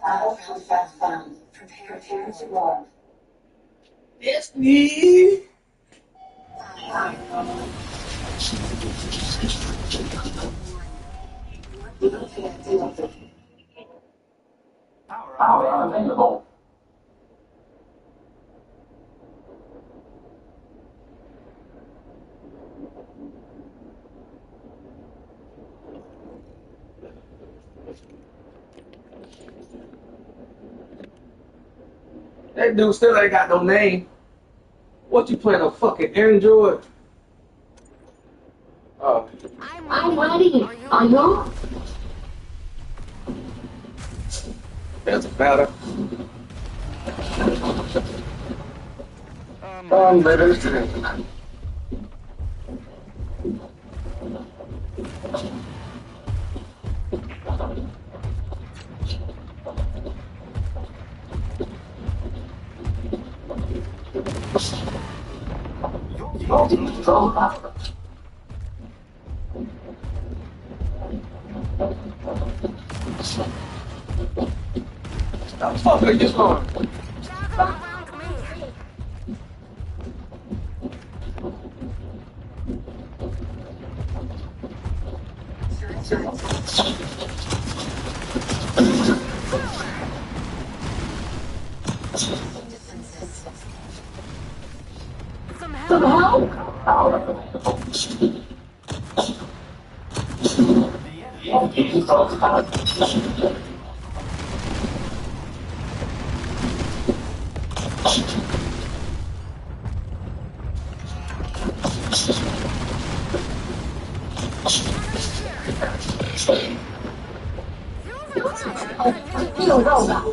Battlefield found. Prepare to roll. Destiny. Power unavailable. That dude still ain't got no name. What you playing, a fucking Android? Oh. I'm ready. Are you? That's better. Better. The fuck are you doing? Somehow? You know that.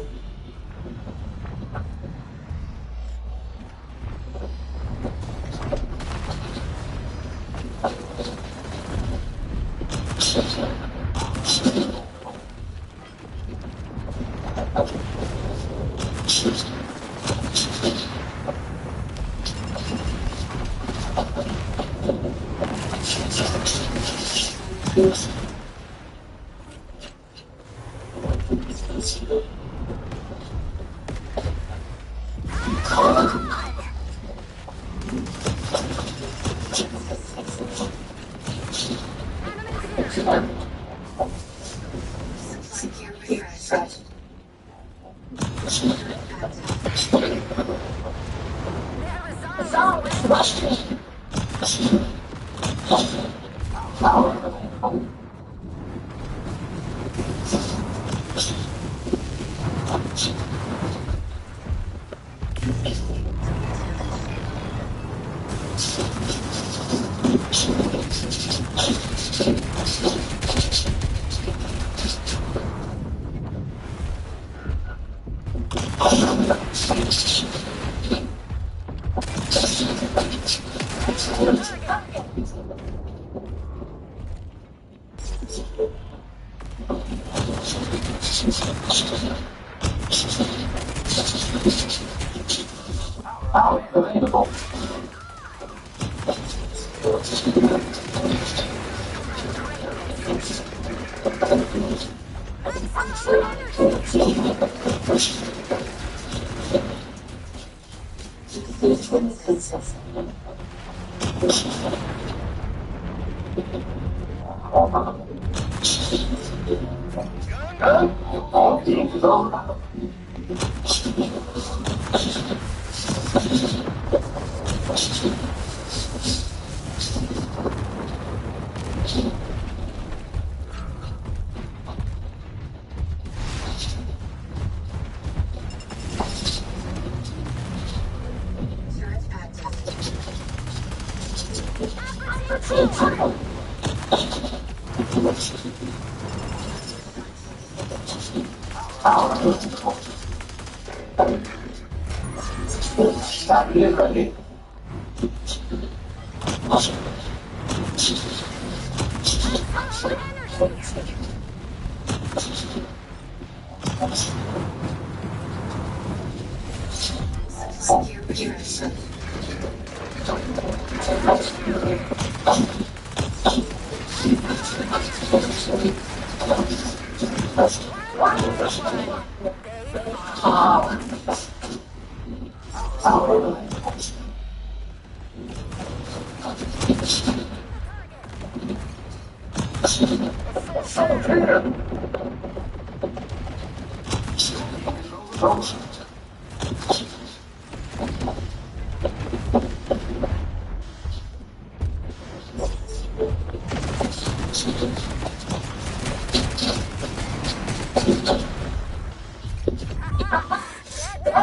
Available.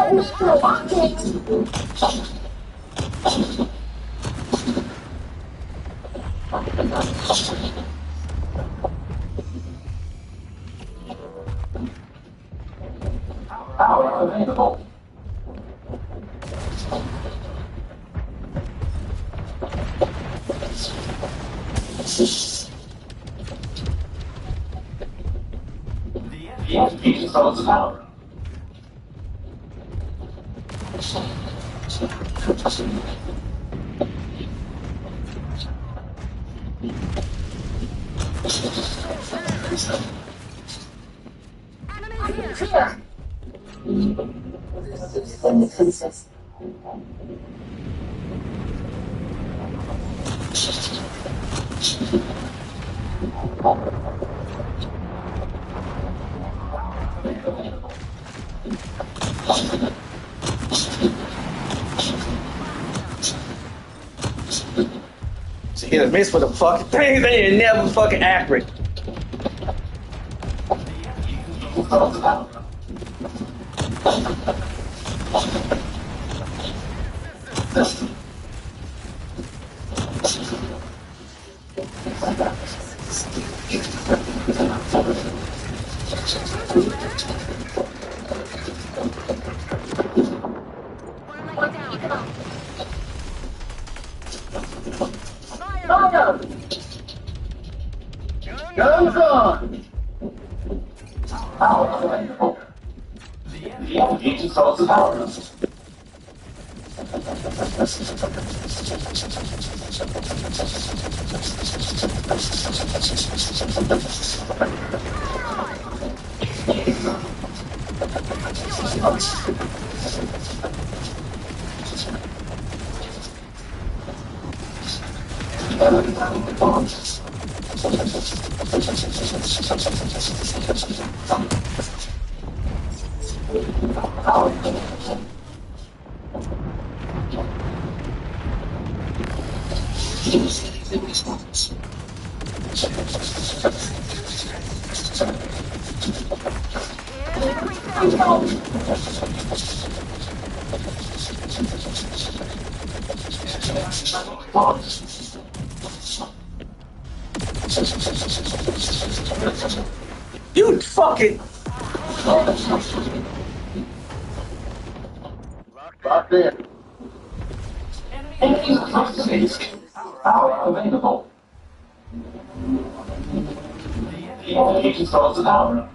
Secure person. Defenses. She hit a miss for the fucking thing. They ain't never fucking accurate. Guns on! The enemy controls the power. You fucking. Locked in. Power available. The enemy controls the power.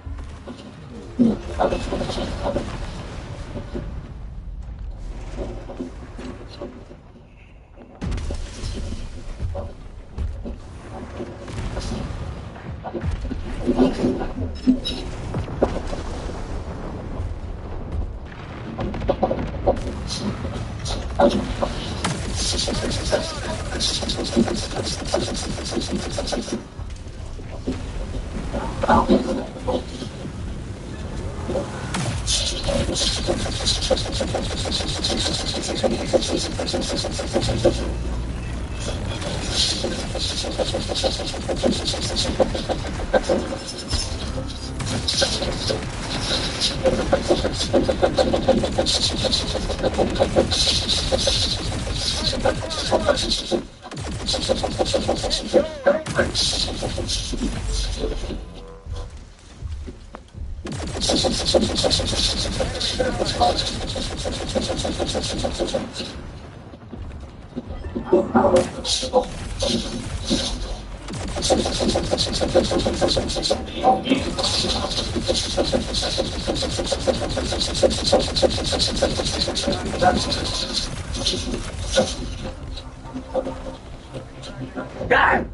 God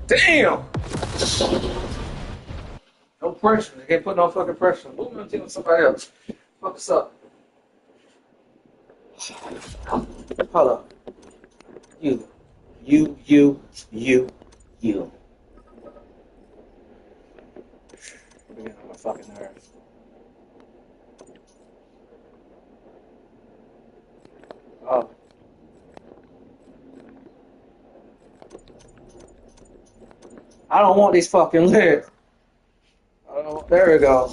damn! No pressure. They can't put no fucking pressure. Move on to somebody else. Fuck us up. Hold up. You. You. You. You. You're getting on my fucking nerves. Oh. I don't want these fucking lids. I don't, there we go.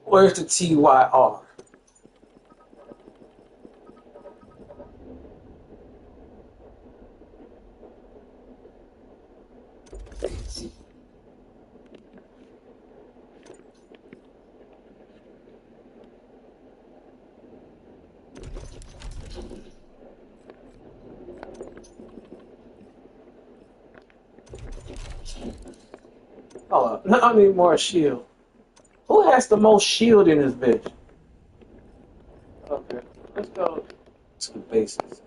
Where's the TYR? Oh, I need more shield. Who has the most shield in this bitch? Okay, let's go to the basics.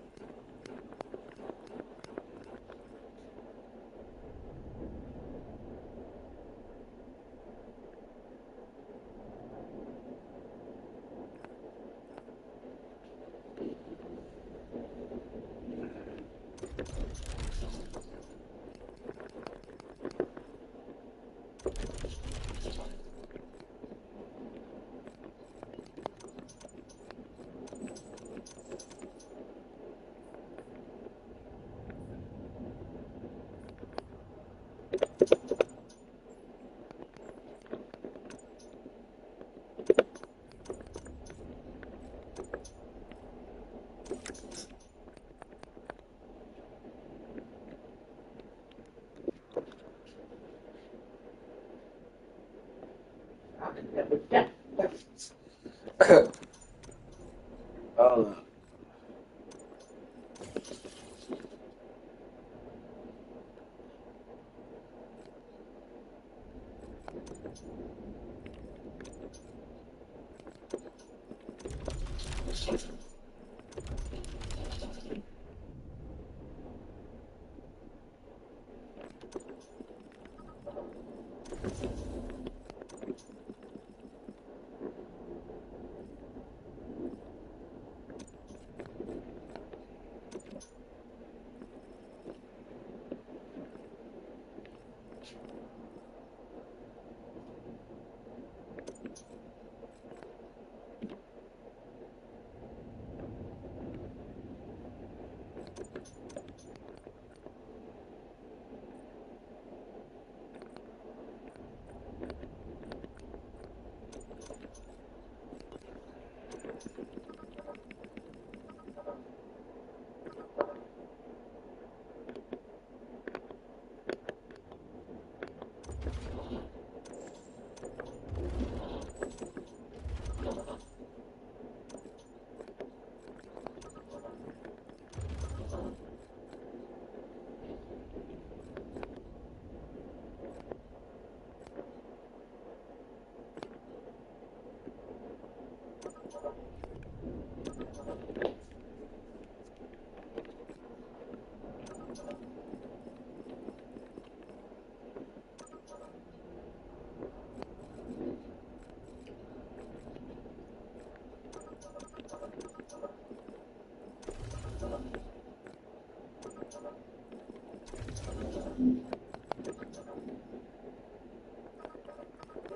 Oh,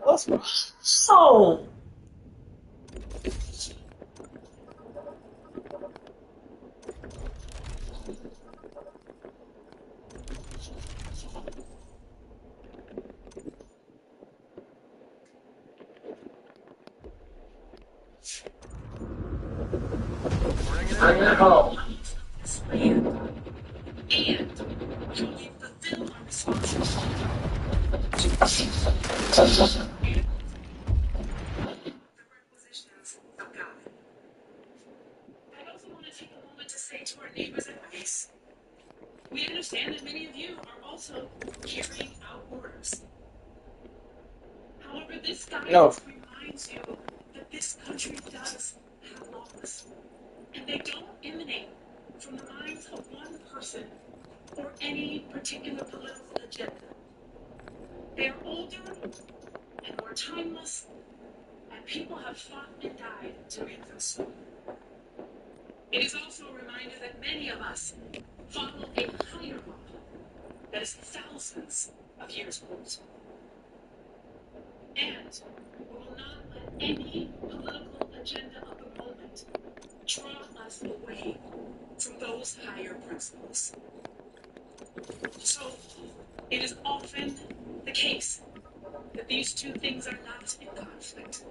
What's wrong? Bring it home. Requisitions of God. I also want to take a moment to say to our neighbors at ICE, we understand that many of you are also carrying out orders. However, this guidance reminds you that this country does have laws, and they don't emanate from the minds of one person or any particular political agenda. They are older and more timeless, and people have fought and died to make them so. It is also a reminder that many of us follow a higher law that is thousands of years old. And we will not let any political agenda of the moment draw us away from those higher principles. So, it is often the case that these two things are not in conflict.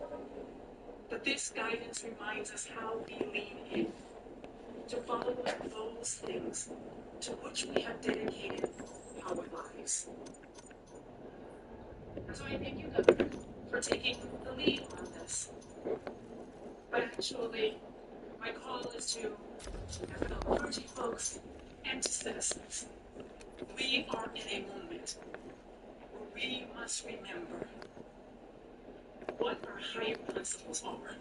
But this guidance reminds us how we lean in to follow those things to which we have dedicated our lives. And so I thank you, Governor, for taking the lead on this. But actually, my call is to my fellow clergy folks and to citizens. We are in a moment where we must remember what our higher principles are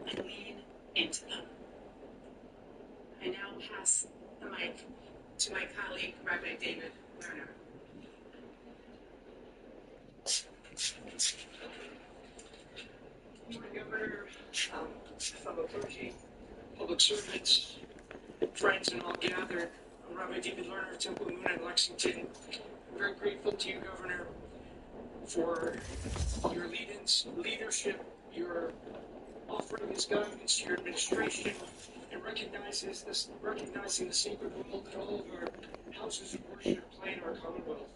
and lean into them. I now pass the mic to my colleague, Rabbi David Lerner. Governor, fellow clergy, public servants, friends, and all gathered. I'm Rabbi David Lerner of Temple Moon in Lexington. I'm very grateful to you, Governor, for your leadership, your offering this guidance to your administration, and recognizing the sacred role that all of our houses of worship play in our Commonwealth.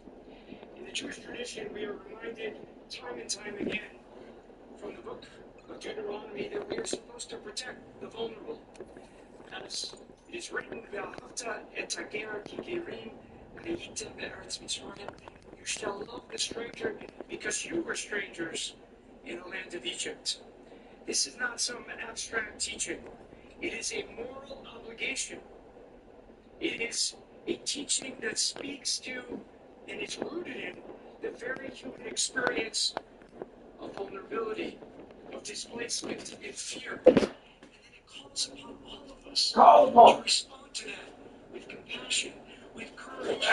In the Jewish tradition, we are reminded time and time again from the book of Deuteronomy that we are supposed to protect the vulnerable. As it is written, V'ahavta et hager kigerim hayita be'eretz Mitzrayim. You shall love the stranger because you were strangers in the land of Egypt. This is not some abstract teaching. It is a moral obligation. It is a teaching that speaks to and is rooted in the very human experience of vulnerability, of displacement and fear. And then it calls upon all of us to respond to that with compassion, with courage,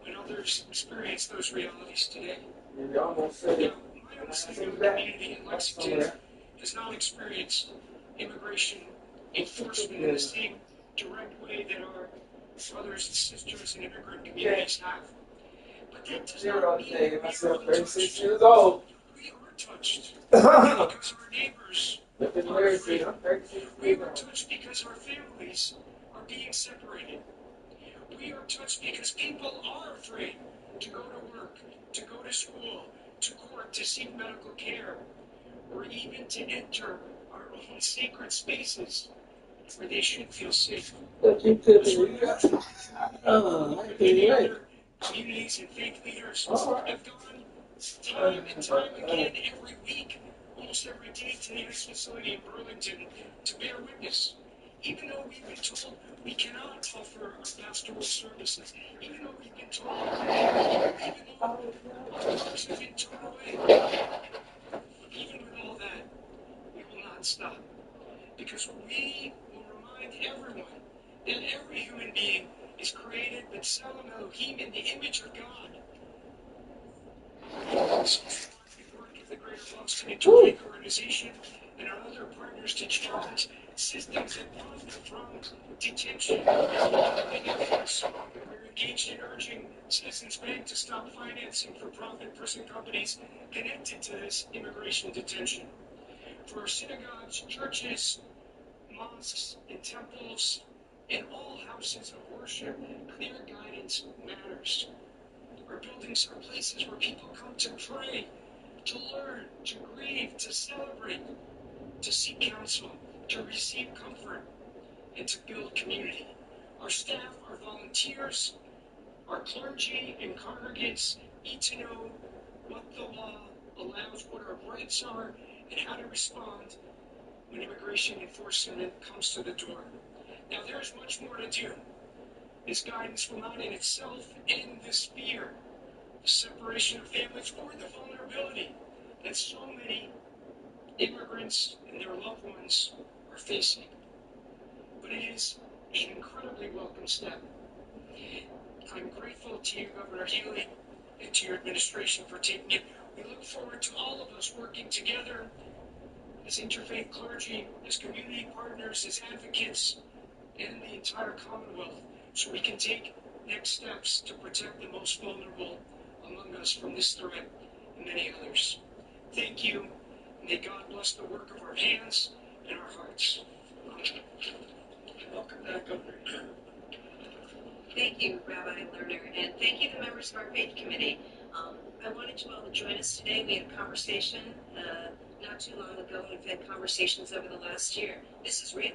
when others experience those realities today. Now, my own Muslim community in Lexington does not experience immigration enforcement in the same direct way that our brothers and sisters in immigrant communities have. But that does not mean we are untouched. Years old. We are touched because our neighbors are afraid. We are touched because our families are being separated. We are touched because people are afraid to go to work, to go to school, to court, to seek medical care, or even to enter our own sacred spaces where they should feel safe. But you could be. Many other communities and faith leaders have gone time and time again every week, almost every day, to the ICE facility in Burlington to bear witness. Even though we've been told we cannot offer our pastoral services, even though we've been told, even though our doors have been torn away, even with all that, we will not stop. Because we will remind everyone that every human being is created B'Tselem Elohim in the image of God. So we work with the Greater Boston Interfaith Organization and our other partners to challenge systems that profit from detention and efforts. We're engaged in urging Citizens Bank to stop financing for-profit prison companies connected to this immigration detention. For our synagogues, churches, mosques, and temples, and all houses of worship, clear guidance matters. Our buildings are places where people come to pray, to learn, to grieve, to celebrate, to seek counsel, to receive comfort, and to build community. Our staff, our volunteers, our clergy and congregants need to know what the law allows, what our rights are, and how to respond when immigration enforcement comes to the door. Now, there's much more to do. This guidance will not in itself end this fear, the separation of families, or the vulnerability that so many immigrants and their loved ones are facing. But it is an incredibly welcome step. I'm grateful to you, Governor Healy, and to your administration for taking it. We look forward to all of us working together as interfaith clergy, as community partners, as advocates, and the entire Commonwealth, so we can take next steps to protect the most vulnerable among us from this threat and many others. Thank you. May God bless the work of our hands and our hearts. Welcome back, Governor. Thank you, Rabbi Lerner, and thank you, the members of our faith committee. I wanted you all to join us today. We had a conversation not too long ago, and we've had conversations over the last year. This is real.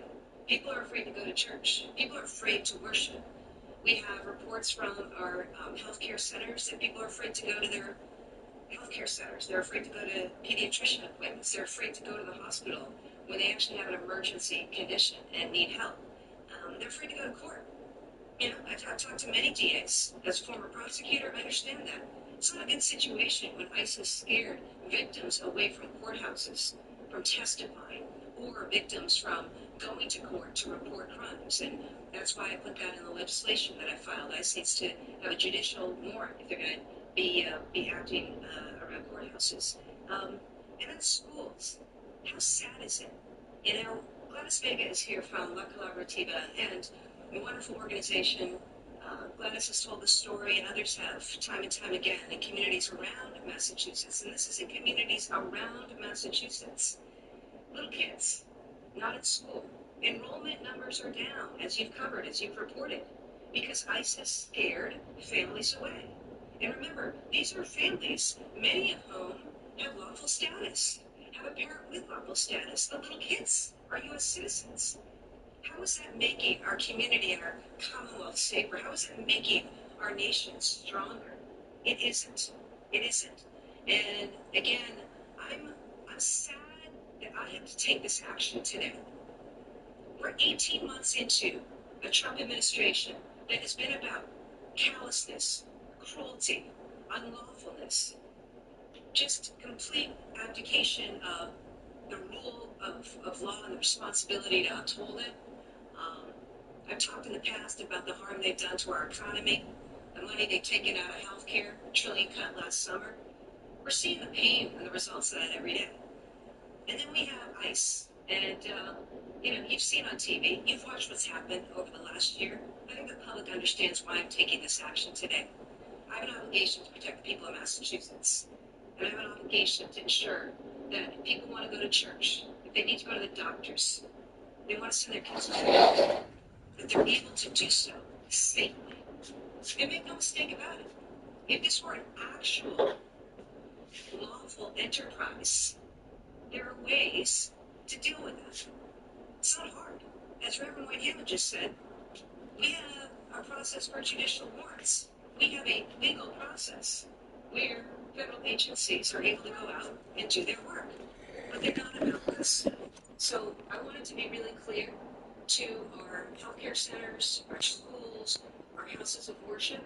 People are afraid to go to church. People are afraid to worship. We have reports from our healthcare centers that people are afraid to go to their healthcare centers. They're afraid to go to pediatrician appointments. They're afraid to go to the hospital when they actually have an emergency condition and need help. They're afraid to go to court. You know, I've talked to many DAs. As a former prosecutor, I understand that. It's not a good situation when ICE scared victims away from courthouses, from testifying, or victims from going to court to report crimes. And that's why I put that in the legislation that I filed. ICE needs to have a judicial warrant if they're going to be acting around courthouses. And in schools, how sad is it? You know, Gladys Vega is here from La Colaborativa, and a wonderful organization. Gladys has told the story, and others have time and time again, in communities around Massachusetts. And this is in communities around Massachusetts. Little kids, not at school. Enrollment numbers are down, as you've covered, as you've reported, because ICE has scared families away. And remember, these are families, many of whom have lawful status, have a parent with lawful status. The little kids are U.S. citizens. How is that making our community and our Commonwealth safer? How is that making our nation stronger? It isn't. It isn't. And again, I'm sad that I have to take this action today. We're 18 months into a Trump administration that has been about callousness, cruelty, unlawfulness, just complete abdication of the rule of law and the responsibility to uphold it. I've talked in the past about the harm they've done to our economy, the money they've taken out of healthcare, $1 trillion cut last summer. We're seeing the pain and the results of that every day. And then we have ICE, and you know, you've seen on TV, you've watched what's happened over the last year. I think the public understands why I'm taking this action today. I have an obligation to protect the people of Massachusetts, and I have an obligation to ensure that if people want to go to church, if they need to go to the doctors, they want to send their kids to school, that they're able to do so safely. And make no mistake about it, if this were an actual lawful enterprise, there are ways to deal with that. It's not hard. As Reverend White Hammond just said, we have a process for judicial warrants. We have a legal process where federal agencies are able to go out and do their work. But they're not about this. So I wanted to be really clear to our healthcare centers, our schools, our houses of worship,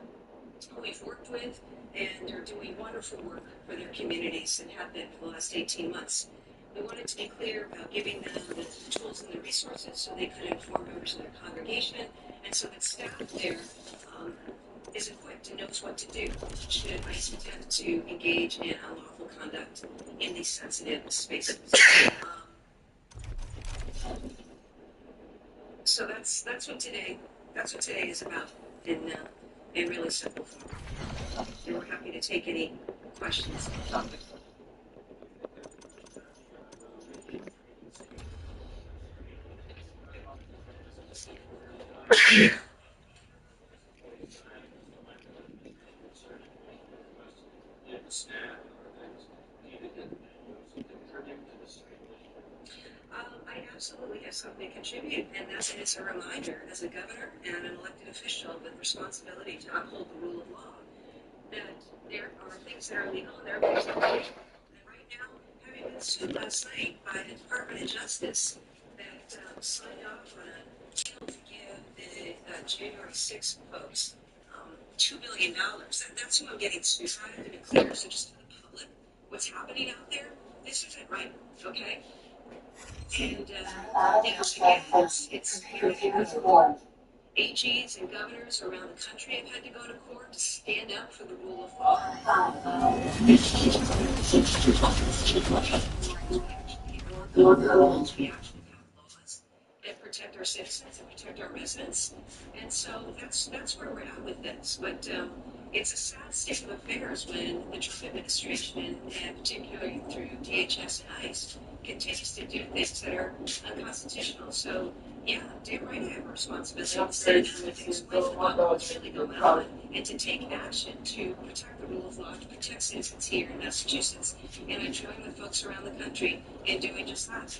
who we've worked with, and are doing wonderful work for their communities and have been for the last 18 months. We wanted to be clear about giving them the tools and the resources so they could inform members of their congregation, and so that staff there is equipped and knows what to do should ICE attempt to engage in unlawful conduct in these sensitive spaces. So that's what today is about in really simple form. And we're happy to take any questions. I absolutely have something to contribute, and that is a reminder as a governor and an elected official with responsibility to uphold the rule of law that there are things that are legal and there are things that are illegal. And right now, having been sued last night by the Department of Justice that signed off on a deal to give the January 6th folks $2 billion. That's who I'm getting sued. So I have to be clear, so just to the public, what's happening out there, this isn't right, okay? And again, it's Prepare to war. AGs and governors around the country have had to go to court to stand up for the rule of law. We actually have laws that protect our citizens and protect our residents, and so that's where we're at with this. But it's a sad state of affairs when the Trump administration, and particularly through DHS and ICE, continues to do things that are unconstitutional. So, yeah, damn right I have a responsibility to stand up and to explain to them what's really going on and to take action to protect the rule of law, to protect citizens here in Massachusetts. And I join with folks around the country in doing just that.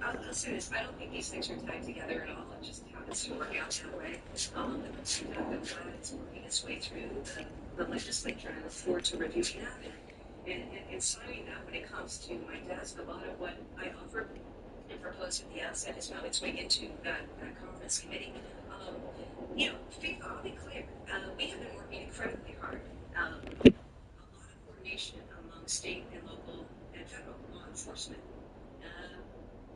I'll say this, I don't think these things are tied together at all. It just happens to work out that way. I'm glad it's working its way through the legislature, and I look forward to reviewing that and signing that when it comes to my desk. A lot of what I offered and proposed at the outset has found its way into that conference committee. FIFA, I'll be clear, we have been working incredibly hard. A lot of coordination among state and local and federal law enforcement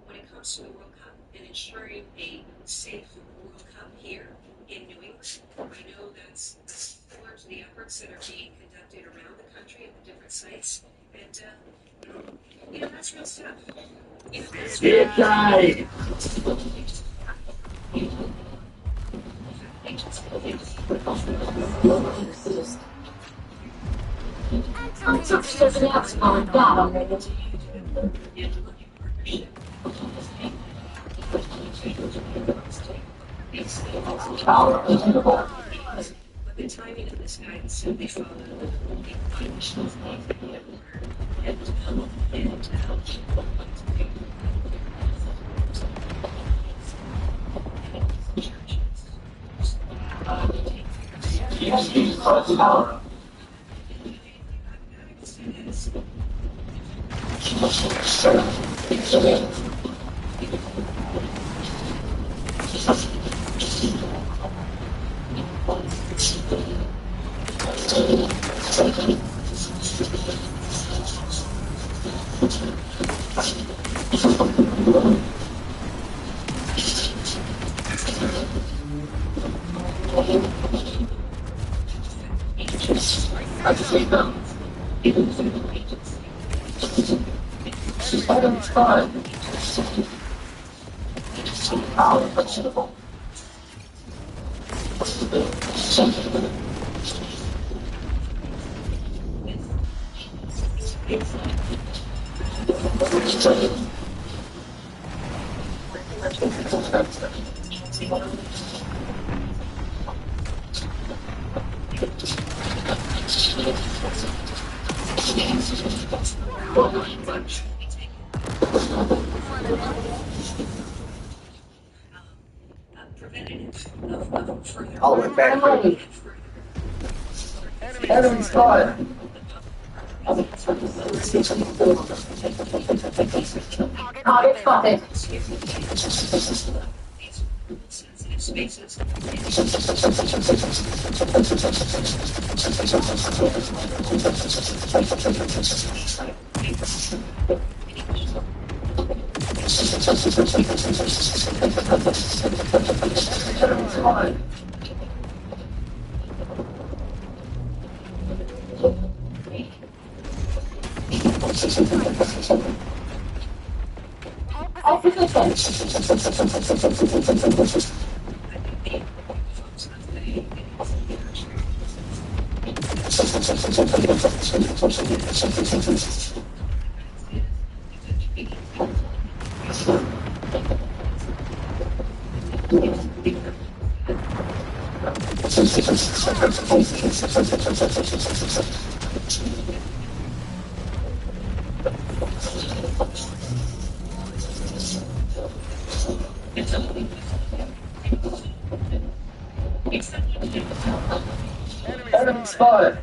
when it comes to the World Cup and ensuring a safe World Cup here in New England. I know that's similar to the efforts that are being conducted around the country at the different sites. And, that's real stuff. That's real But the timing of this guidance simply followed the conditions of the executive order I don't try. Preventative of further. All the way back. Enemy spotted. Target spotted. Sensitive spaces. Enemy spotted. All position. Enemy spotted.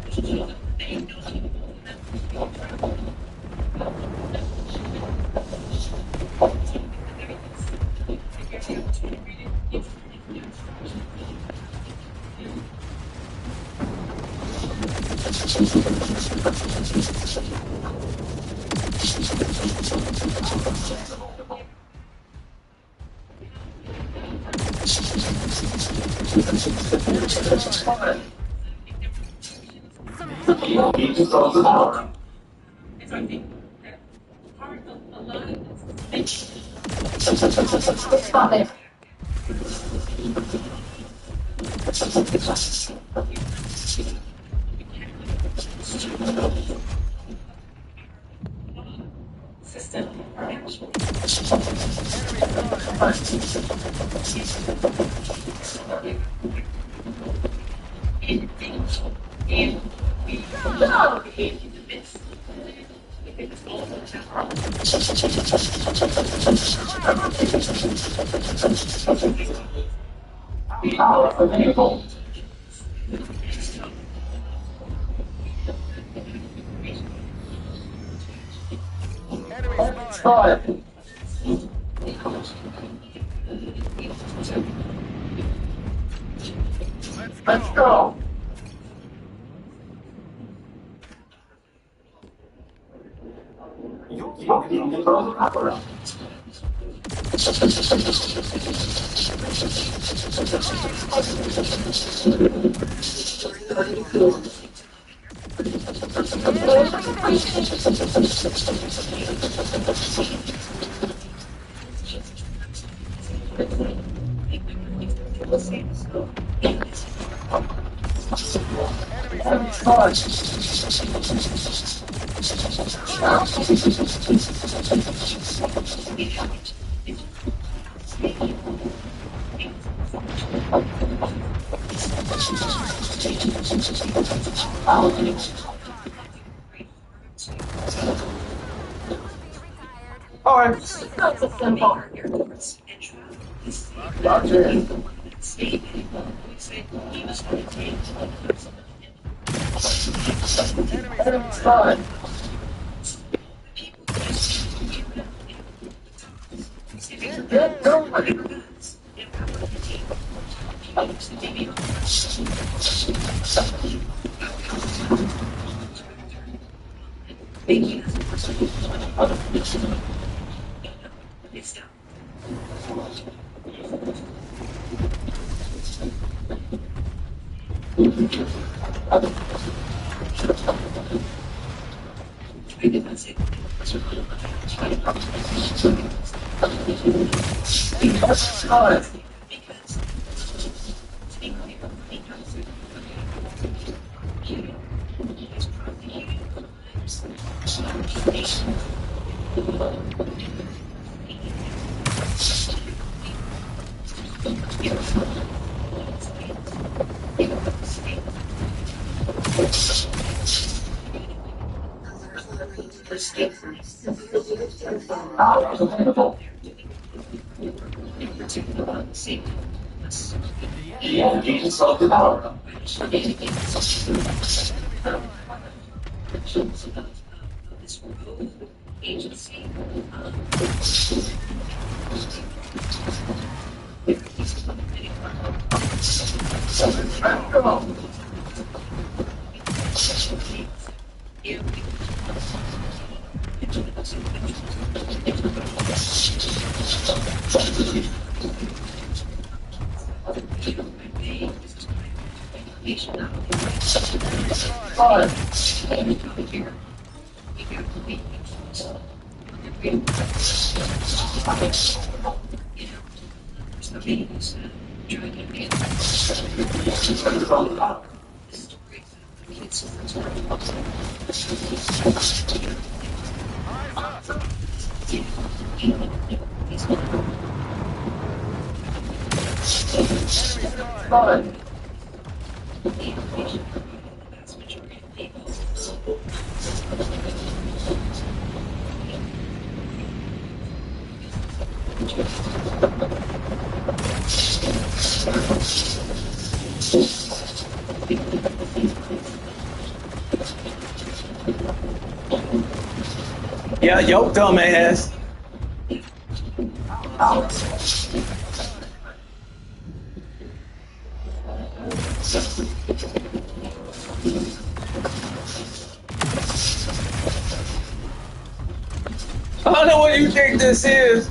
Spotted. Keep yourself to power. And so I think that part of a lot of this Spotted. system are actually in things and we behave in the midst. I think it's all about Powerful vehicle. Enemy spotted. Let's go. Enemy spotted. All right. That's a symbol. Airports and travel. Roger. State we say he was going to take Enemy spotted. Get going. It's done. I did not say. That's time. Because, to be clear, because prosecuted is prosecuted crimes of nation. Unbelievable. In particular, safety. The energies of the power. This rogue agency. Go. Time. Time. Yeah, yo, dumbass. I don't know what you think this is.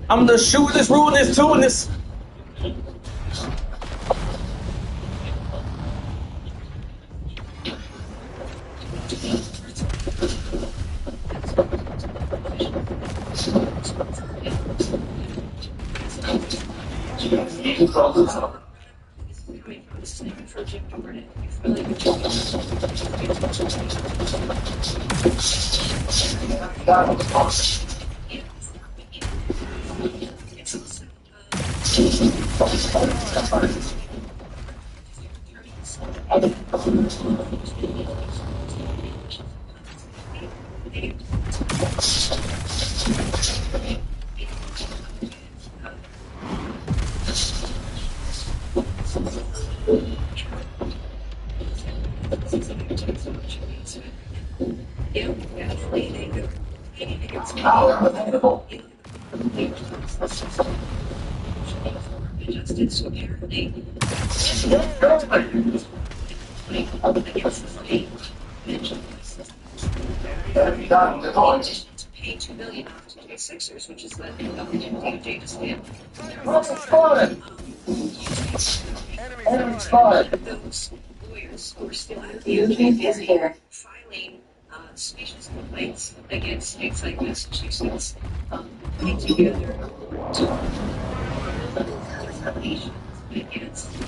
I'm the shoot this, rule this, two, and this. Power available. Justice apparently Done deployed. to pay $2 million to J6ers, which is what the DOJ just did. Spotted. Enemy spotted. Those lawyers who are still out Eugene is here. filing specious complaints against states like Massachusetts, putting together allegations against me.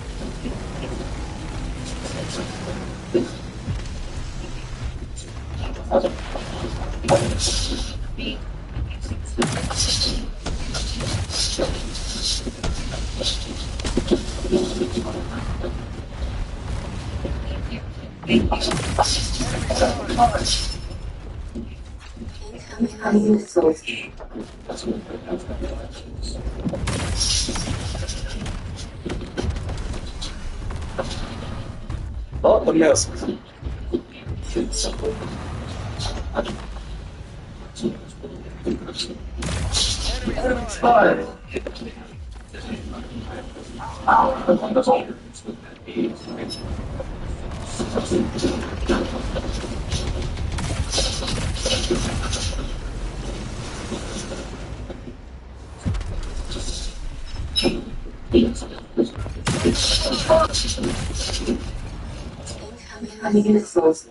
Incoming missiles. Oh, the missiles. Enemy spotted. Power available. Incoming missiles.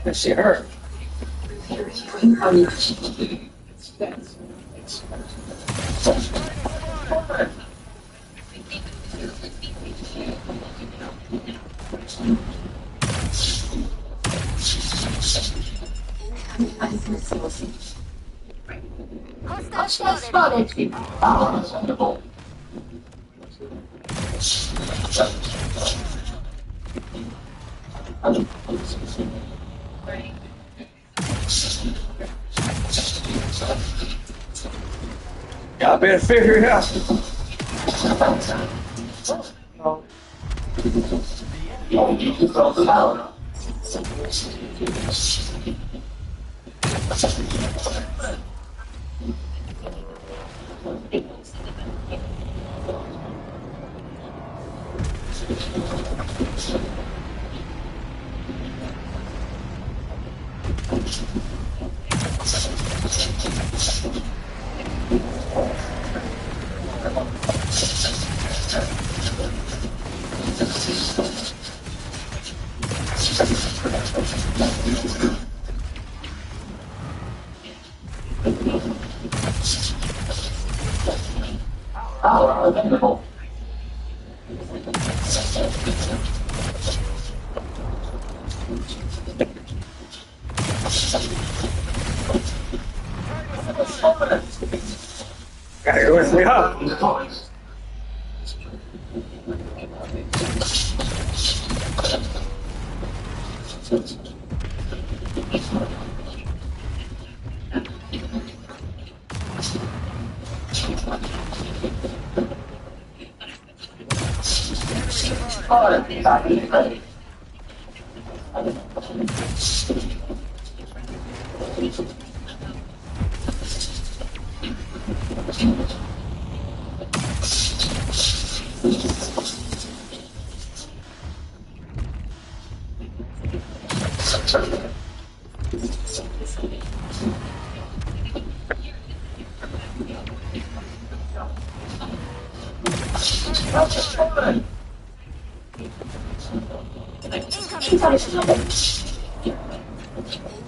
That shit hurt. Incoming missiles. Hostile spotted. Understandable. Y'all better figure it out. No. You control the power. Power available. Gotta go with me up. Deploys. Alright, back in ready.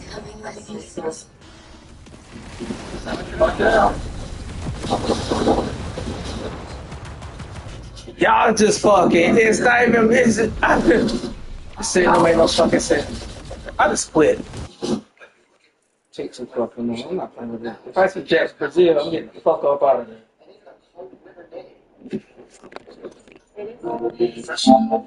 Incoming missiles. Lock down. Y'all just fucking. It's not even. It's. This shit don't make no fucking sense. I just quit. Take some fucking more. I'm not playing with that. If I see Jack Brazil, I'm getting the fuck up out of there.